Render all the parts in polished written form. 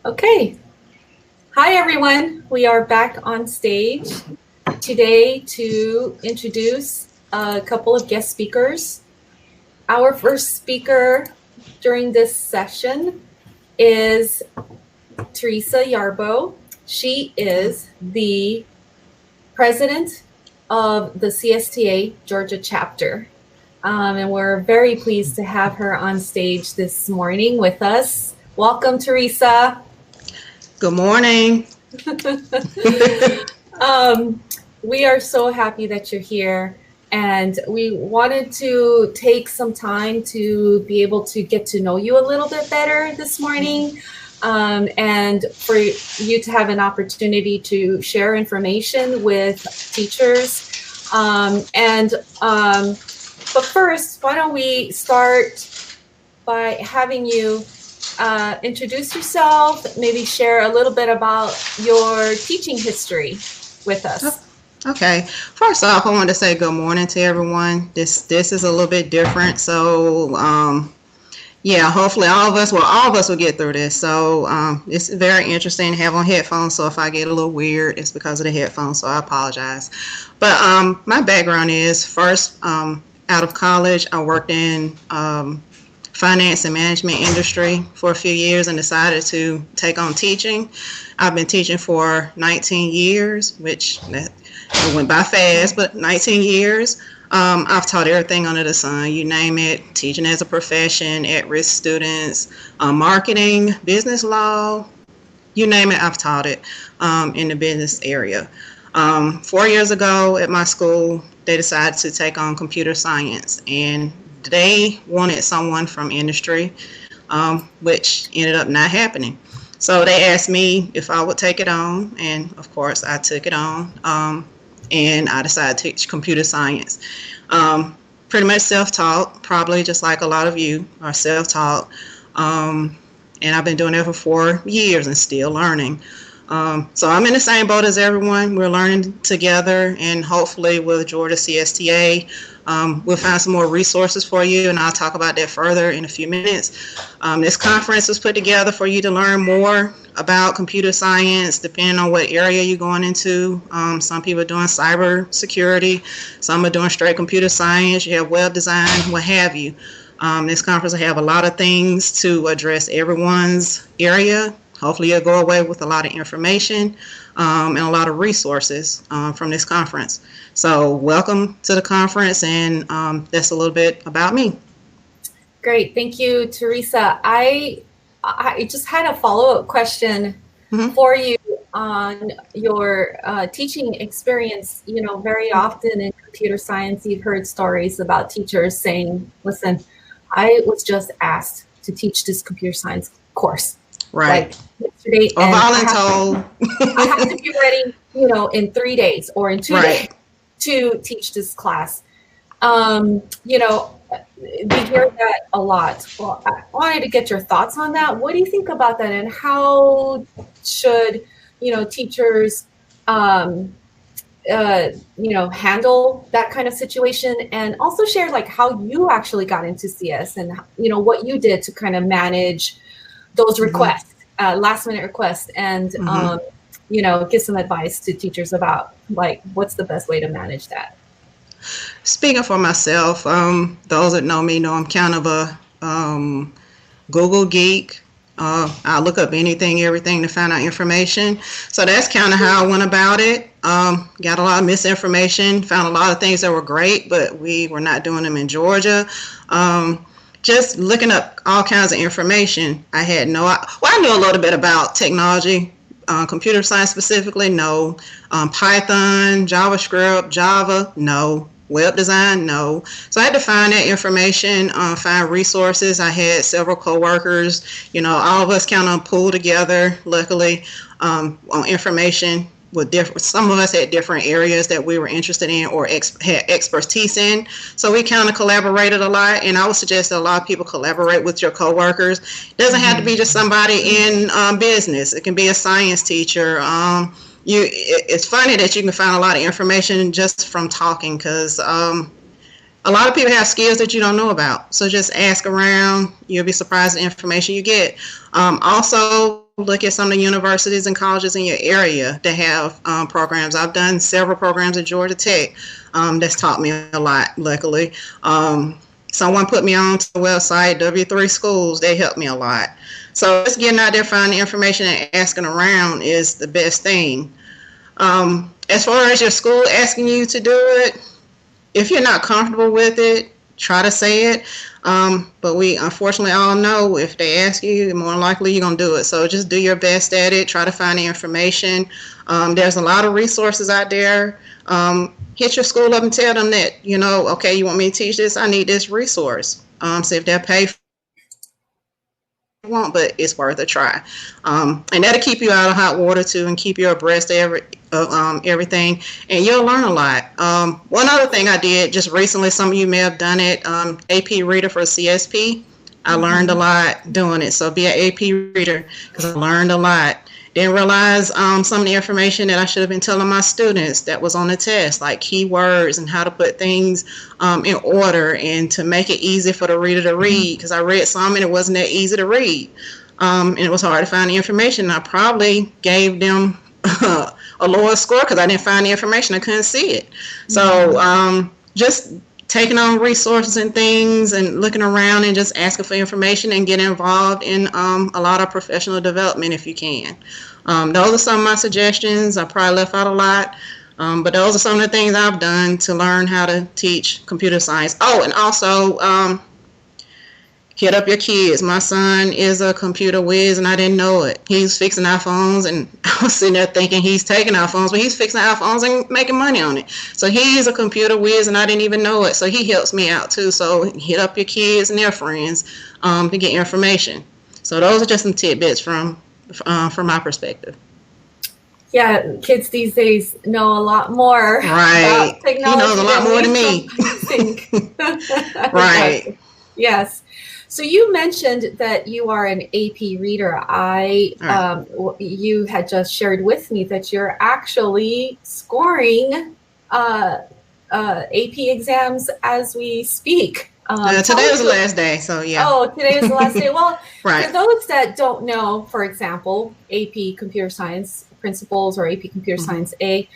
Okay. Hi, everyone. We are back on stage today to introduce a couple of guest speakers. Our first speaker during this session is Theresa Yarbough. She is the president of the CSTA Georgia chapter. And we're very pleased to have her on stage this morning with us. Welcome, Theresa. Good morning. We are so happy that you're here, and we wanted to take some time to be able to get to know you a little bit better this morning, and for you to have an opportunity to share information with teachers. But first, why don't we start by having you introduce yourself, maybe share a little bit about your teaching history with us. Okay. First off, I wanted to say good morning to everyone. This is a little bit different. So, yeah, hopefully all of us will get through this. So, it's very interesting to have on headphones. So if I get a little weird, it's because of the headphones. So I apologize. But my background is first, out of college, I worked in finance and management industry for a few years and decided to take on teaching. I've been teaching for 19 years, which it went by fast, but 19 years. I've taught everything under the sun, you name it, teaching as a profession, at-risk students, marketing, business law, you name it, I've taught it in the business area. 4 years ago at my school, they decided to take on computer science, and they wanted someone from industry, which ended up not happening. So they asked me if I would take it on, and of course I took it on, and I decided to teach computer science. Pretty much self-taught, probably just like a lot of you are self-taught, and I've been doing it for 4 years and still learning. So I'm in the same boat as everyone. We're learning together, and hopefully with Georgia CSTA, we'll find some more resources for you, and I'll talk about that further in a few minutes. This conference was put together for you to learn more about computer science, depending on what area you're going into. Some people are doing cyber security, some are doing straight computer science, you have web design, what have you. This conference will have a lot of things to address everyone's area. Hopefully you'll go away with a lot of information and a lot of resources from this conference. So welcome to the conference, and that's a little bit about me. Great, thank you, Theresa. I just had a follow-up question for you on your teaching experience. You know, very often in computer science, you've heard stories about teachers saying, listen, I was just asked to teach this computer science course. Right. Like yesterday, or voluntold. I have to be ready, you know, in 3 days or in 2 days to teach this class. You know, we hear that a lot. Well, I wanted to get your thoughts on that. What do you think about that, and how should, you know, teachers, you know, handle that kind of situation, and also share like how you actually got into CS and, you know, what you did to kind of manage those requests, last minute requests, and, you know, give some advice to teachers about like, what's the best way to manage that? Speaking for myself, those that know me know I'm kind of a Google geek. I look up anything, everything to find out information. So that's kind of how I went about it. Got a lot of misinformation, found a lot of things that were great, but we were not doing them in Georgia. Just looking up all kinds of information. I had I knew a little bit about technology, computer science specifically, no. Python, JavaScript, Java, no. Web design, no. So I had to find that information, find resources. I had several coworkers, you know, all of us kind of pulled together, luckily, on information. With different, some of us had different areas that we were interested in or had expertise in. So we kind of collaborated a lot, and I would suggest that a lot of people collaborate with your coworkers. It doesn't have to be just somebody in business. It can be a science teacher. It's funny that you can find a lot of information just from talking, because a lot of people have skills that you don't know about. So just ask around. You'll be surprised at the information you get. Also, look at some of the universities and colleges in your area that have programs. I've done several programs at Georgia Tech that's taught me a lot, luckily. Someone put me on to the website, W3 Schools. They helped me a lot. So just getting out there, finding information and asking around is the best thing. As far as your school asking you to do it, if you're not comfortable with it, try to say it. But we unfortunately all know if they ask you, more likely you're going to do it. So just do your best at it. Try to find the information. There's a lot of resources out there. Hit your school up and tell them that, okay, you want me to teach this? I need this resource. See if they'll pay for it. Won't, but it's worth a try. And that'll keep you out of hot water too and keep you abreast of everything, and you'll learn a lot. One other thing I did just recently, some of you may have done it, AP Reader for CSP. I learned a lot doing it, so be an AP Reader because I learned a lot. Didn't realize some of the information that I should have been telling my students that was on the test, like keywords and how to put things in order and to make it easy for the reader to read, because I read some and it wasn't that easy to read. And it was hard to find the information. I probably gave them a lower score because I didn't find the information. I couldn't see it. So just taking on resources and things and looking around and just asking for information and getting involved in a lot of professional development if you can. Those are some of my suggestions. I probably left out a lot, but those are some of the things I've done to learn how to teach computer science. Oh, and also hit up your kids. My son is a computer whiz and I didn't know it. He's fixing iPhones and I was sitting there thinking he's taking iPhones, but he's fixing iPhones and making money on it. So he's a computer whiz and I didn't even know it. So he helps me out too. So hit up your kids and their friends to get information. So those are just some tidbits from my perspective. Yeah, kids these days know a lot more about technology. He knows a lot more than me. Think. Right. Yes. So you mentioned that you are an AP reader. You had just shared with me that you're actually scoring AP exams as we speak. Today was the last day, so yeah. Oh, today is the last day. Well, right. For those that don't know, for example, AP Computer Science Principles or AP Computer Science A,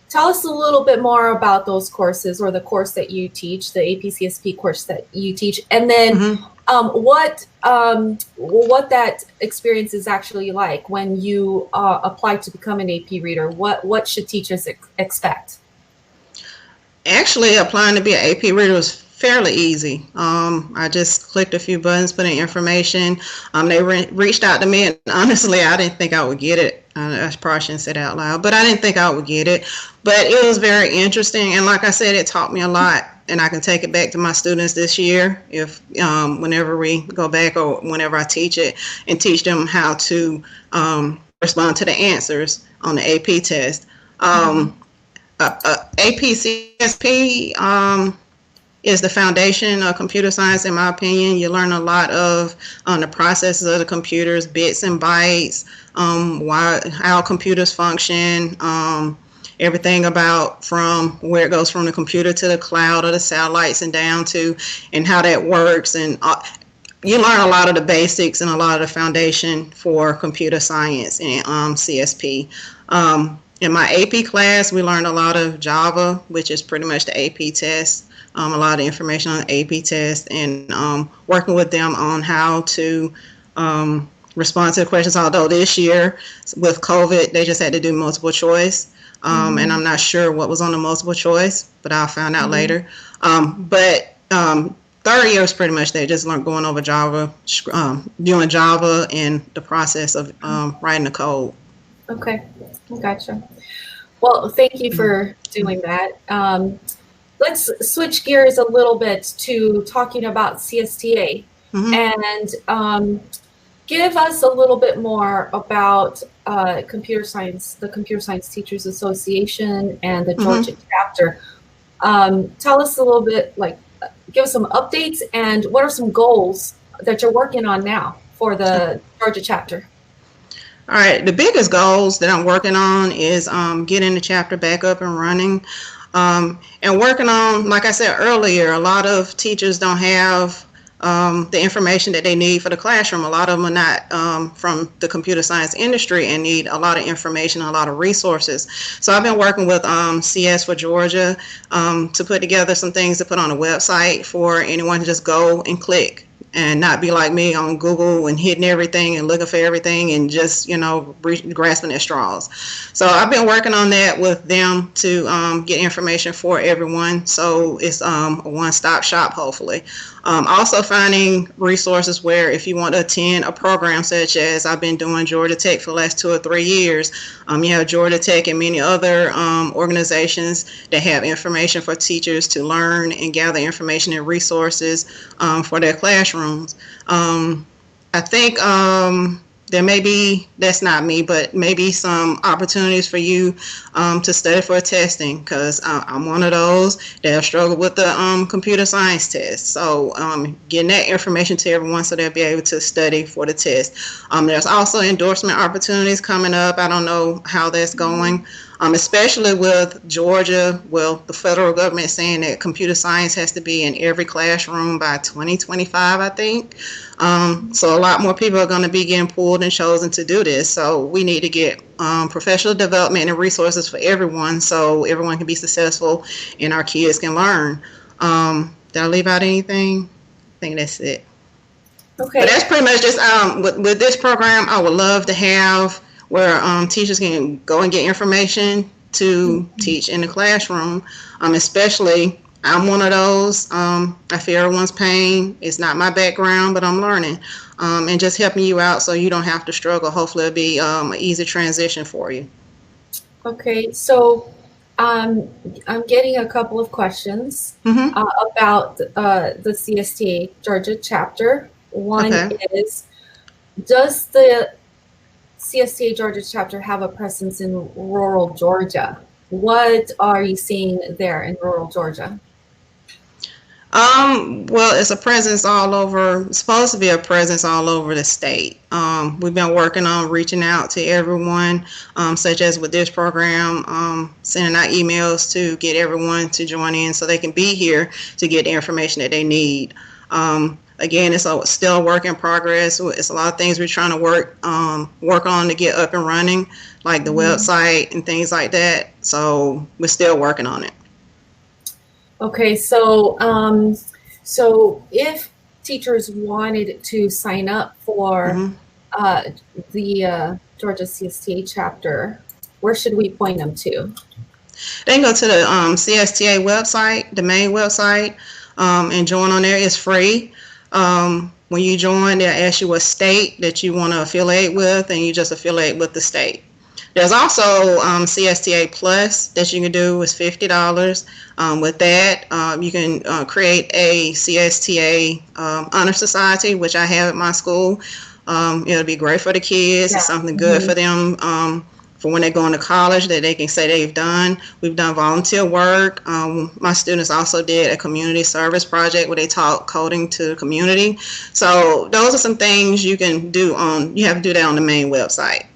tell us a little bit more about those courses or the course that you teach, the AP CSP course that you teach, and then what that experience is actually like when you apply to become an AP reader. What should teachers expect? Actually, applying to be an AP reader was fairly easy. I just clicked a few buttons, put in information. They reached out to me, and honestly, I didn't think I would get it. I probably shouldn't say it out loud, but I didn't think I would get it. But it was very interesting, and like I said, it taught me a lot. And I can take it back to my students this year if whenever we go back or whenever I teach it, and teach them how to respond to the answers on the AP test. AP CSP is the foundation of computer science, in my opinion. You learn a lot of the processes of the computers, bits and bytes, how computers function, everything about from where it goes from the computer to the cloud or the satellites and down to, and how that works. And you learn a lot of the basics and a lot of the foundation for computer science and CSP. In my AP class, we learned a lot of Java, which is pretty much the AP test, a lot of information on the AP test, and working with them on how to respond to the questions. Although this year with COVID, they just had to do multiple choice. And I'm not sure what was on the multiple choice, but I'll find out later. But third year is pretty much they just learned going over Java, doing Java and the process of writing the code. Okay, gotcha. Well, thank you for doing that. Let's switch gears a little bit to talking about CSTA and give us a little bit more about computer science, the Computer Science Teachers Association and the Georgia chapter. Tell us a little bit, give us some updates and what are some goals that you're working on now for the Georgia chapter? All right, the biggest goals that I'm working on is getting the chapter back up and running, and working on, like I said earlier, a lot of teachers don't have the information that they need for the classroom. A lot of them are not from the computer science industry and need a lot of information, a lot of resources. So I've been working with CS for Georgia to put together some things to put on a website for anyone to just go and click, and not be like me on Google and hitting everything and looking for everything and just, grasping at straws. So I've been working on that with them to get information for everyone. So it's a one-stop shop, hopefully. Also finding resources where if you want to attend a program such as I've been doing Georgia Tech for the last 2 or 3 years, you have Georgia Tech and many other organizations that have information for teachers to learn and gather information and resources for their classrooms. I think there may be, that's not me, but maybe some opportunities for you to study for testing, because I'm one of those that struggle with the computer science test. So getting that information to everyone so they'll be able to study for the test. There's also endorsement opportunities coming up. I don't know how that's going. Especially with Georgia, well, the federal government saying that computer science has to be in every classroom by 2025, I think. So a lot more people are going to be getting pulled and chosen to do this. So we need to get professional development and resources for everyone so everyone can be successful and our kids can learn. Did I leave out anything? I think that's it. Okay. But that's pretty much just with this program, I would love to have where teachers can go and get information to teach in the classroom. Especially, I'm one of those. I feel everyone's pain. It's not my background, but I'm learning and just helping you out so you don't have to struggle. Hopefully, it'll be an easy transition for you. Okay, so I'm getting a couple of questions about the CSTA Georgia chapter. One is, does the CSTA Georgia chapter have a presence in rural Georgia? What are you seeing there in rural Georgia? Well, it's a presence all over, it's supposed to be a presence all over the state. We've been working on reaching out to everyone, such as with this program, sending out emails to get everyone to join in so they can be here to get the information that they need. Again, it's still a work in progress. It's a lot of things we're trying to work on to get up and running, like the website and things like that. So we're still working on it. Okay, so so if teachers wanted to sign up for the Georgia CSTA chapter, where should we point them to? They can go to the CSTA website, the main website, and join on there. It's free. When you join, they'll ask you what state that you want to affiliate with, and you just affiliate with the state. There's also CSTA Plus that you can do. It's $50. With that, you can create a CSTA Honor Society, which I have at my school. It'll be great for the kids. Yeah. It's something good for them for when they go into college that they can say they've done. We've done volunteer work. My students also did a community service project where they taught coding to the community. So those are some things you can do you have to do that on the main website.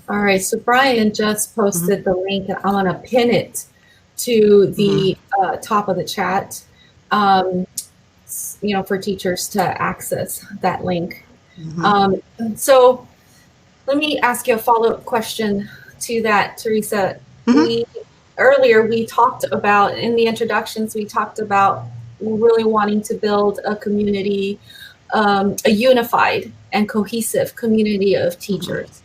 All right, so Brian just posted the link, and I'm gonna pin it to the top of the chat, for teachers to access that link. So let me ask you a follow-up question to that, Theresa. Earlier we talked about, in the introductions, we talked about really wanting to build a community, a unified and cohesive community of teachers.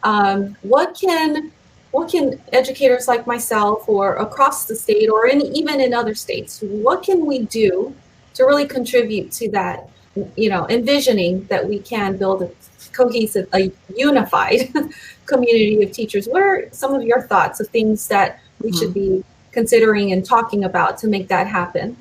What can educators like myself or across the state or even in other states, what can we do to really contribute to that, envisioning that we can build a cohesive, a unified community of teachers? What are some of your thoughts of things that we should be considering and talking about to make that happen?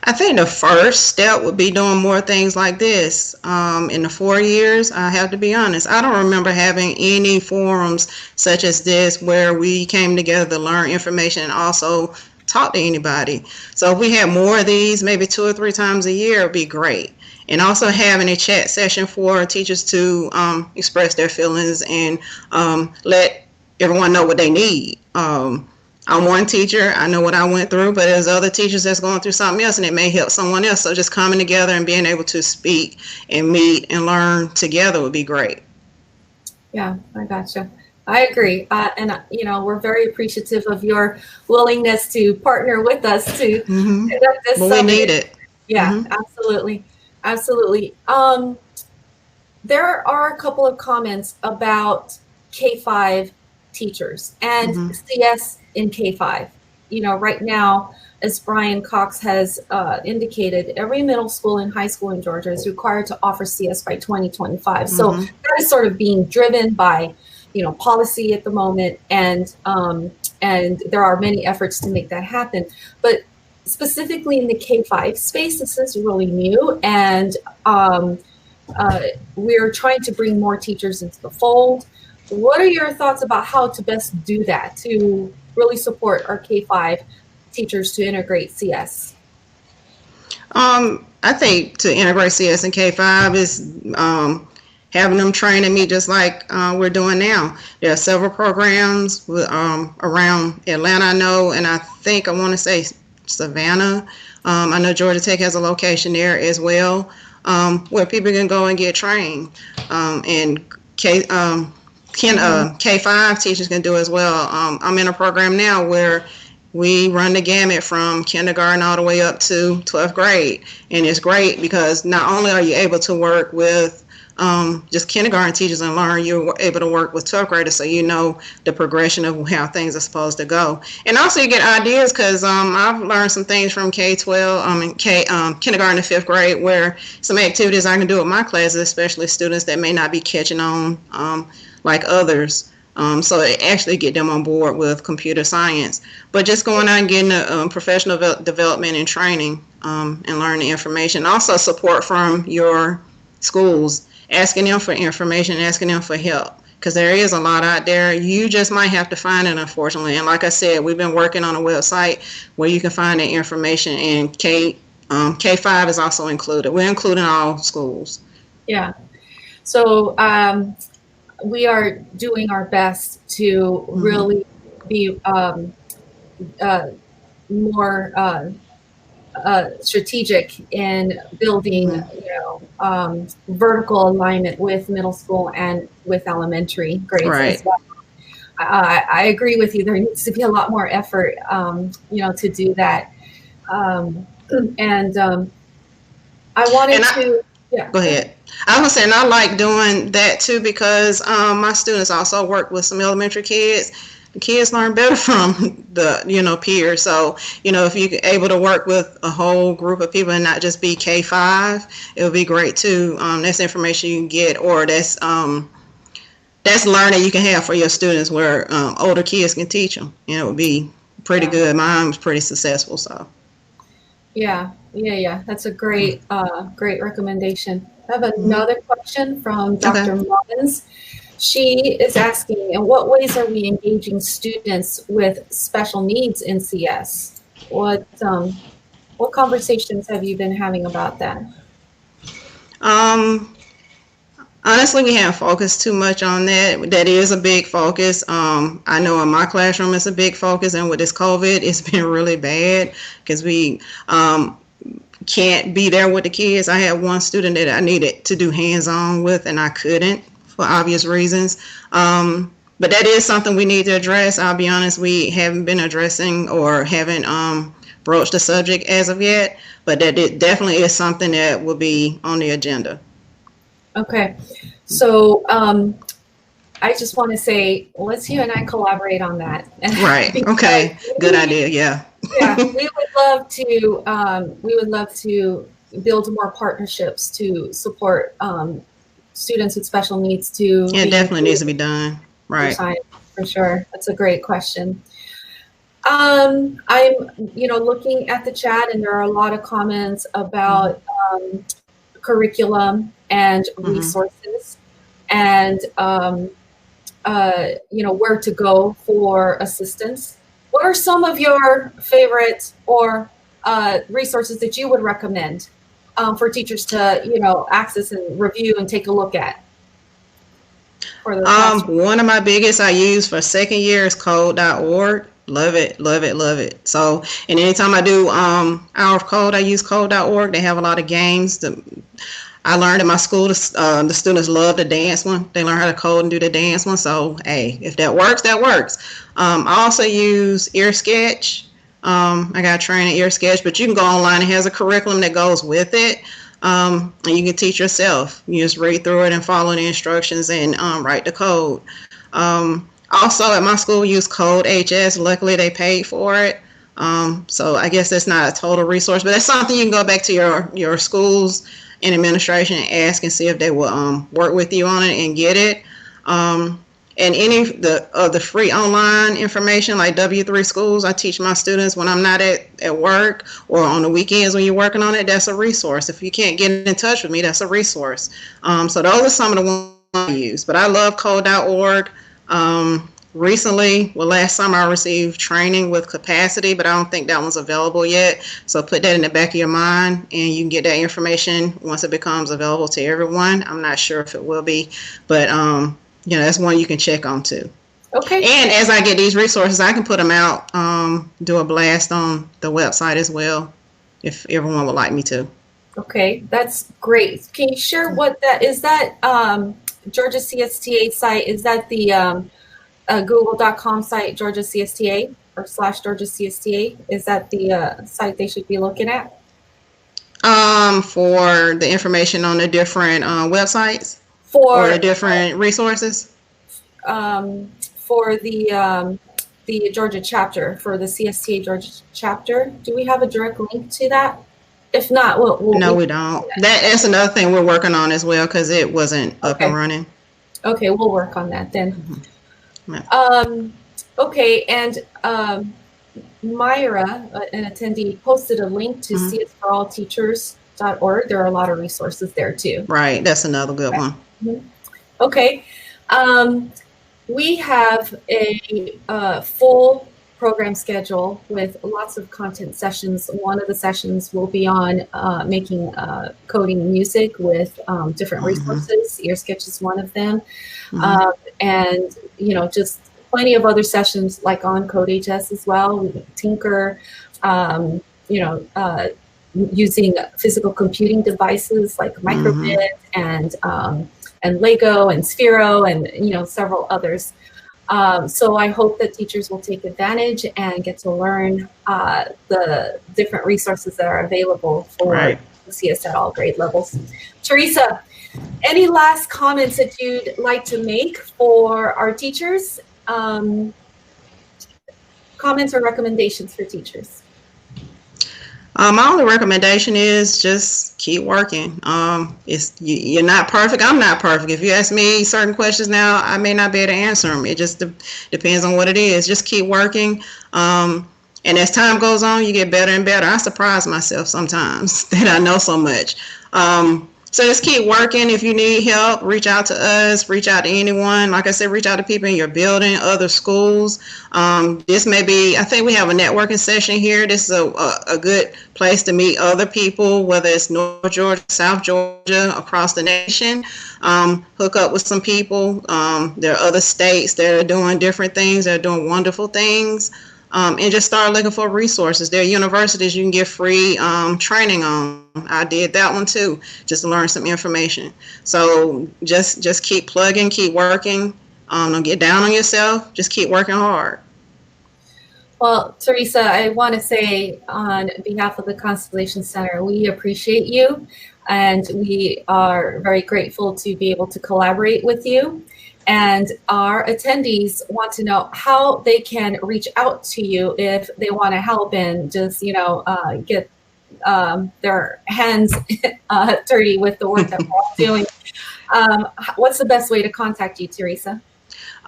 I think the first step would be doing more things like this. In the 4 years, I have to be honest, I don't remember having any forums such as this where we came together to learn information and also talk to anybody. So if we had more of these, maybe 2 or 3 times a year, it'd be great. And also having a chat session for teachers to express their feelings and let everyone know what they need. I'm one teacher. I know what I went through, but there's other teachers that's going through something else, and it may help someone else. So just coming together and being able to speak and meet and learn together would be great. Yeah, I gotcha. I agree. And, we're very appreciative of your willingness to partner with us to conduct this Well, summit. we need it. Yeah, absolutely. Absolutely. There are a couple of comments about K-5 teachers and CS in K-5. Right now, as Brian Cox has indicated, every middle school and high school in Georgia is required to offer CS by 2025. So that is sort of being driven by, policy at the moment, and there are many efforts to make that happen. But specifically in the K-5 space, this is really new, and we're trying to bring more teachers into the fold. What are your thoughts about how to best do that to really support our K-5 teachers to integrate CS? I think to integrate CS and K-5 is having them train and meet just like we're doing now. There are several programs around Atlanta, I know, and I want to say Savannah. I know Georgia Tech has a location there as well, where people can go and get trained. And K-5 teachers can do as well. I'm in a program now where we run the gamut from kindergarten all the way up to 12th grade. And it's great because not only are you able to work with just kindergarten teachers and learn, you're able to work with 12th graders, so you know the progression of how things are supposed to go. And also you get ideas because I've learned some things from K-12, and kindergarten to 5th grade, where some activities I can do with my classes, especially students that may not be catching on like others. So it actually get them on board with computer science. But just going out and getting professional development and training and learning information. Also support from your schools, asking them for information, asking them for help. Because there is a lot out there. You just might have to find it, unfortunately. And like I said, we've been working on a website where you can find the information, and K-5 is also included. We're including all schools. Yeah. So we are doing our best to really be more strategic in building, vertical alignment with middle school and with elementary grades as well. I agree with you. There needs to be a lot more effort, to do that. I wanted to. Yeah. Go ahead. I was saying I like doing that too because my students also work with some elementary kids. The kids learn better from the peers. So if you're able to work with a whole group of people and not just be K-5, it would be great too. That's information you can get, or that's learning you can have for your students where older kids can teach them. It would be pretty good. Mine was pretty successful. So. Yeah. That's a great recommendation. I have another question from Dr. Mullins. She is asking, in what ways are we engaging students with special needs in CS? What conversations have you been having about that? Honestly, we haven't focused too much on that. That is a big focus. I know in my classroom it's a big focus, and with this COVID, it's been really bad because we can't be there with the kids. I had one student that I needed to do hands-on with, and I couldn't for obvious reasons. But that is something we need to address. I'll be honest, we haven't been addressing or haven't broached the subject as of yet, but that it definitely is something that will be on the agenda. Okay. So I just want to say, let's you and I collaborate on that. Right. Okay. Good idea. Yeah. Yeah, we would love to build more partnerships to support students with special needs to. It definitely needs to be done. Right. For sure. That's a great question. I'm, looking at the chat, and there are a lot of comments about curriculum and resources, and where to go for assistance. What are some of your favorite or resources that you would recommend for teachers to, access and review and take a look at? One of my biggest I use for second year is code.org. Love it, love it, love it. So, and anytime I do Hour of Code, I use code.org. They have a lot of games. I learned in my school, the students love the dance one. They learn how to code and do the dance one. So, hey, if that works, that works. I also use EarSketch. I got trained in EarSketch, but you can go online. It has a curriculum that goes with it. And you can teach yourself. You just read through it and follow the instructions and write the code. Also, at my school, we use Code HS. Luckily, they paid for it. So I guess that's not a total resource, but that's something you can go back to your schools and administration and ask and see if they will work with you on it and get it. And any of the free online information like W3 schools, I teach my students when I'm not at work or on the weekends when you're working on it. That's a resource. If you can't get in touch with me, that's a resource. So those are some of the ones I use. But I love code.org. Recently, last summer, I received training with Capacity, but I don't think that one's available yet. So put that in the back of your mind, and you can get that information once it becomes available to everyone. I'm not sure if it will be, but that's one you can check on too. Okay. And as I get these resources, I can put them out, do a blast on the website as well, if everyone would like me to. Okay, that's great. Can you share what that is? That Georgia CSTA site, is that the google.com site, Georgia CSTA or / Georgia CSTA? Is that the site they should be looking at? For the information on the different websites or the different resources? For the Georgia chapter, for the CSTA Georgia chapter, do we have a direct link to that? If not, no, we don't. That's another thing we're working on as well because it wasn't up and running. Okay, we'll work on that then. Mm-hmm. Okay, and Myra, an attendee, posted a link to csforallteachers.org. There are a lot of resources there too. Right, that's another good one. Mm-hmm. Okay, we have a full program schedule with lots of content sessions. One of the sessions will be on making coding music with different resources. EarSketch is one of them. And, just plenty of other sessions like on CodeHS as well. We Tinker, using physical computing devices like Microbit and Lego and Sphero and, several others. So I hope that teachers will take advantage and get to learn the different resources that are available for CS at all grade levels. Theresa, any last comments that you'd like to make for our teachers? Comments or recommendations for teachers? My only recommendation is just keep working. You're not perfect. I'm not perfect. If you ask me certain questions now, I may not be able to answer them. It just depends on what it is. Just keep working. And as time goes on, you get better and better. I surprise myself sometimes that I know so much. So just keep working. If you need help, reach out to us, reach out to anyone. Like I said, reach out to people in your building, other schools. This may be, I think we have a networking session here. This is a good place to meet other people, whether it's North Georgia, South Georgia, across the nation. Hook up with some people. There are other states that are doing different things, that are doing wonderful things. And just start looking for resources. There are universities you can get free training on. I did that one too, just to learn some information. So just keep plugging, keep working. Don't get down on yourself. Just keep working hard. Well, Theresa, I want to say on behalf of the Constellations Center, we appreciate you, and we are very grateful to be able to collaborate with you. And our attendees want to know how they can reach out to you if they want to help and just, get their hands dirty with the work that we're all doing. What's the best way to contact you, Theresa?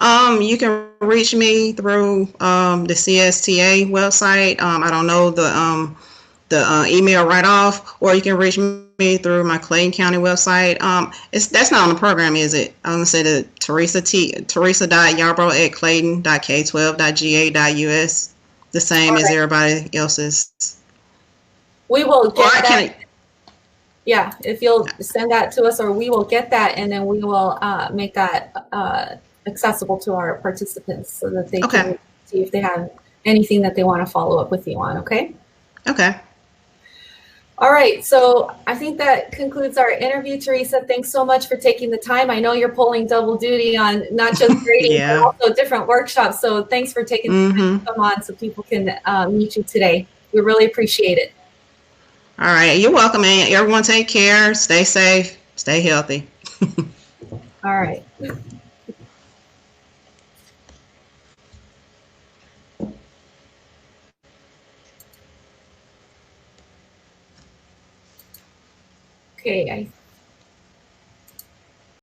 You can reach me through the CSTA website. I don't know the email right off, or you can reach me through my Clayton County website. That's not on the program, is it? I'm gonna say the Theresa.Yarbough@clayton.k12.ga.us, the same as everybody else's. We will get that. Yeah, if you'll send that to us, or we will get that, and then we will make that accessible to our participants so that they can see if they have anything that they want to follow up with you on. Okay. Okay. All right, so I think that concludes our interview, Theresa. Thanks so much for taking the time. I know you're pulling double duty on not just grading, Yeah. but also different workshops. So thanks for taking the time to come on so people can meet you today. We really appreciate it. All right, you're welcome, and everyone take care, stay safe, stay healthy. All right. Okay,